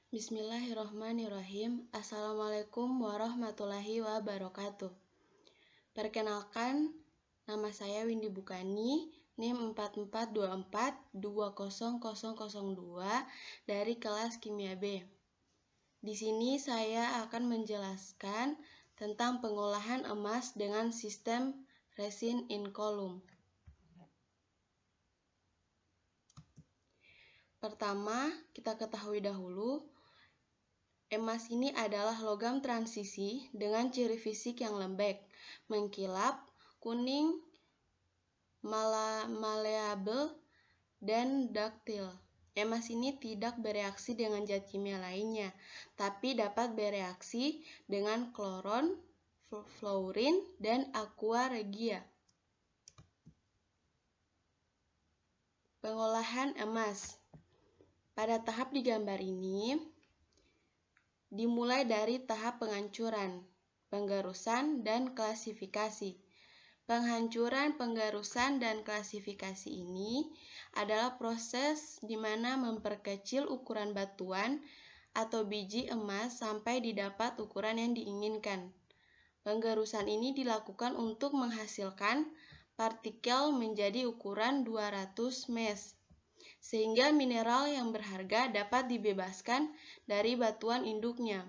Bismillahirrahmanirrahim. Assalamualaikum warahmatullahi wabarakatuh. Perkenalkan, nama saya Windy Bukani, NIM 4424-20002 dari kelas Kimia B. Di sini saya akan menjelaskan tentang pengolahan emas dengan sistem resin in column. Pertama, kita ketahui dahulu, emas ini adalah logam transisi dengan ciri fisik yang lembek, mengkilap, kuning, maleabel, dan duktil. Emas ini tidak bereaksi dengan zat kimia lainnya, tapi dapat bereaksi dengan kloron, fluorin, dan aqua regia. Pengolahan emas. Pada tahap di gambar ini, dimulai dari tahap penghancuran, penggerusan, dan klasifikasi. Penghancuran, penggerusan, dan klasifikasi ini adalah proses di mana memperkecil ukuran batuan atau biji emas sampai didapat ukuran yang diinginkan. Penggerusan ini dilakukan untuk menghasilkan partikel menjadi ukuran 200 mes. Sehingga mineral yang berharga dapat dibebaskan dari batuan induknya.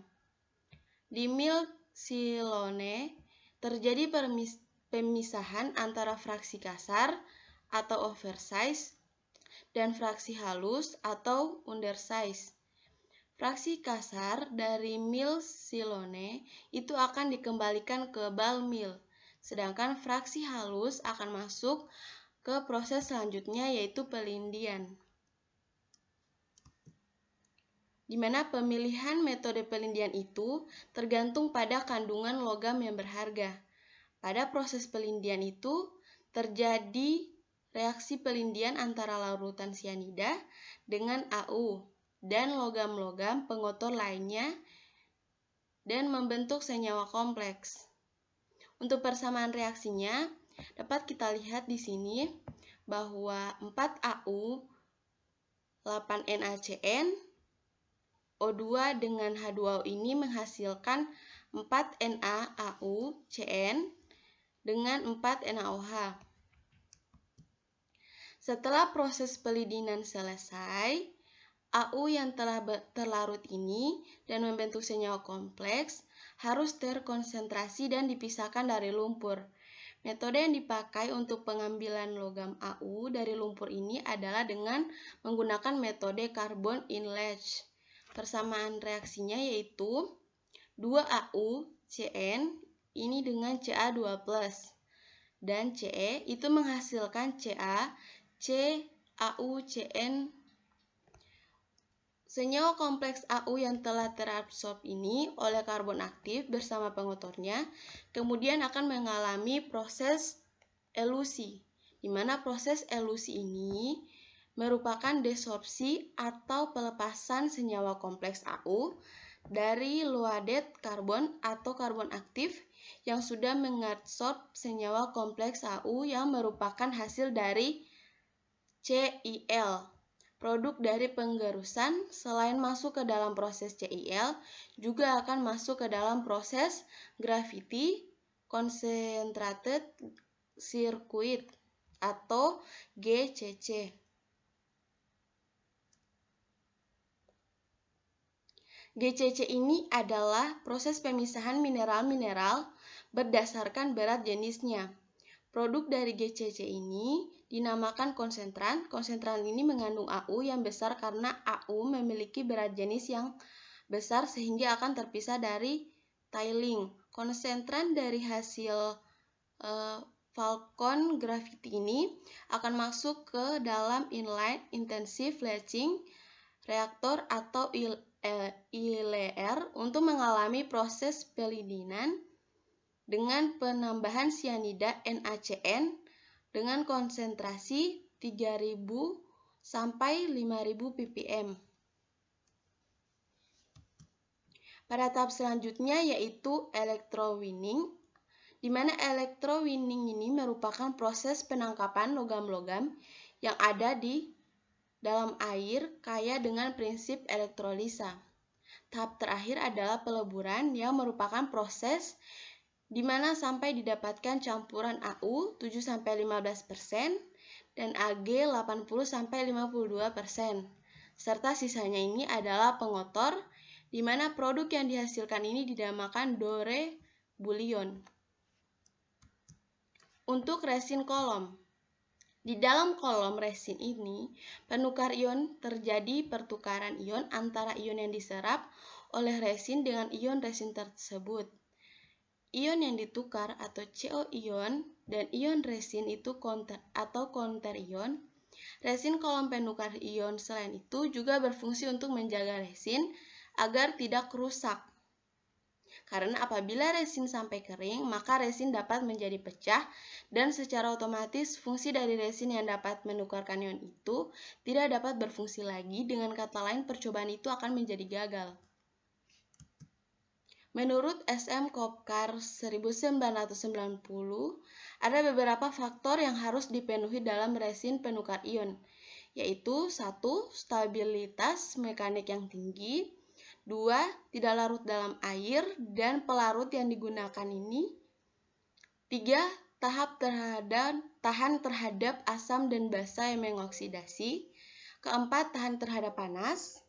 Di mil Silone terjadi pemisahan antara fraksi kasar atau oversize dan fraksi halus atau undersize. Fraksi kasar dari mil Silone itu akan dikembalikan ke ball mill, sedangkan fraksi halus akan masuk ke proses selanjutnya, yaitu pelindian, di mana pemilihan metode pelindian itu tergantung pada kandungan logam yang berharga. Pada proses pelindian itu terjadi reaksi pelindian antara larutan sianida dengan AU dan logam-logam pengotor lainnya dan membentuk senyawa kompleks. Untuk persamaan reaksinya, dapat kita lihat di sini bahwa 4AU 8NaCN O2 dengan H2O ini menghasilkan 4NaAuCN dengan 4NaOH. Setelah proses pelindian selesai, AU yang telah terlarut ini dan membentuk senyawa kompleks harus terkonsentrasi dan dipisahkan dari lumpur. Metode yang dipakai untuk pengambilan logam AU dari lumpur ini adalah dengan menggunakan metode carbon in leach. Persamaan reaksinya yaitu 2AU CN ini dengan Ca2+, dan Ce itu menghasilkan Ca, CAuCN. Senyawa kompleks AU yang telah terabsorb ini oleh karbon aktif bersama pengotornya kemudian akan mengalami proses elusi, di mana proses elusi ini merupakan desorpsi atau pelepasan senyawa kompleks AU dari loaded karbon atau karbon aktif yang sudah mengadsorb senyawa kompleks AU yang merupakan hasil dari CIL. Produk dari penggerusan selain masuk ke dalam proses CIL juga akan masuk ke dalam proses gravity concentrated circuit atau GCC. GCC ini adalah proses pemisahan mineral-mineral berdasarkan berat jenisnya. Produk dari GCC ini dinamakan konsentran. Konsentran ini mengandung AU yang besar karena AU memiliki berat jenis yang besar sehingga akan terpisah dari tiling. Konsentran dari hasil Falcon Gravity ini akan masuk ke dalam inline intensive leaching reaktor atau ILR untuk mengalami proses pelindian dengan penambahan sianida NaCN dengan konsentrasi 3000 sampai 5000 ppm. Pada tahap selanjutnya yaitu electrowinning, di mana electrowinning ini merupakan proses penangkapan logam-logam yang ada di dalam air kaya dengan prinsip elektrolisa. Tahap terakhir adalah peleburan yang merupakan proses di mana sampai didapatkan campuran AU 7-15% dan AG 80-52%. Serta sisanya ini adalah pengotor, di mana produk yang dihasilkan ini dinamakan Dore Bullion. Untuk resin kolom, di dalam kolom resin ini, penukar ion terjadi pertukaran ion antara ion yang diserap oleh resin dengan ion resin tersebut. Ion yang ditukar atau CO ion dan ion resin itu counter ion. Resin kolom penukar ion selain itu juga berfungsi untuk menjaga resin agar tidak rusak. Karena apabila resin sampai kering, maka resin dapat menjadi pecah dan secara otomatis fungsi dari resin yang dapat menukarkan ion itu tidak dapat berfungsi lagi. Dengan kata lain, percobaan itu akan menjadi gagal. Menurut SM Kopkar 1990, ada beberapa faktor yang harus dipenuhi dalam resin penukar ion, yaitu 1. Stabilitas mekanik yang tinggi, 2. Tidak larut dalam air dan pelarut yang digunakan ini, 3. Tahan terhadap asam dan basa yang mengoksidasi, 4. Tahan terhadap panas,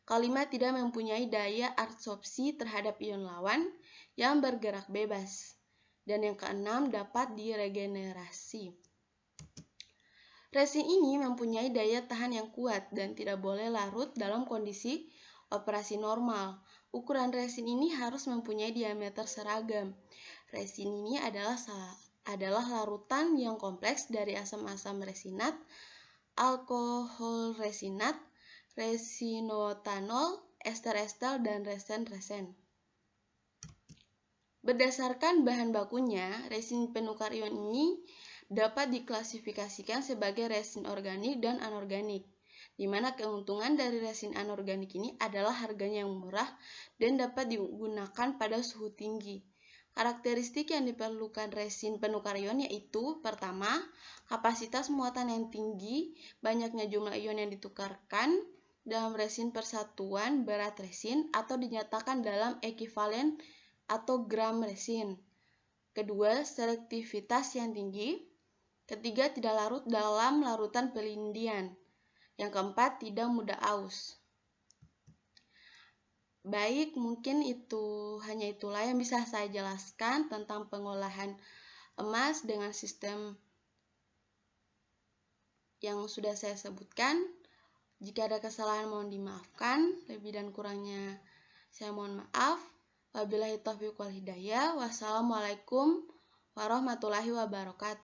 5. Tidak mempunyai daya adsorpsi terhadap ion lawan yang bergerak bebas, dan yang 6. Dapat diregenerasi. Resin ini mempunyai daya tahan yang kuat dan tidak boleh larut dalam kondisi operasi normal. Ukuran resin ini harus mempunyai diameter seragam. Resin ini adalah larutan yang kompleks dari asam-asam resinat, alkohol resinat, resinotanol, ester-ester, dan resen-resen. Berdasarkan bahan bakunya, resin penukar ion ini dapat diklasifikasikan sebagai resin organik dan anorganik, di mana keuntungan dari resin anorganik ini adalah harganya yang murah dan dapat digunakan pada suhu tinggi. Karakteristik yang diperlukan resin penukar ion yaitu, pertama, kapasitas muatan yang tinggi, banyaknya jumlah ion yang ditukarkan dalam resin persatuan berat resin atau dinyatakan dalam ekivalen atau gram resin. Kedua, selektivitas yang tinggi. Ketiga, tidak larut dalam larutan pelindian. Yang keempat, tidak mudah aus. Baik, mungkin hanya itulah yang bisa saya jelaskan tentang pengolahan emas dengan sistem yang sudah saya sebutkan. Jika ada kesalahan mohon dimaafkan, lebih dan kurangnya saya mohon maaf. Wabillahi taufiq wal hidayah. Wassalamualaikum warahmatullahi wabarakatuh.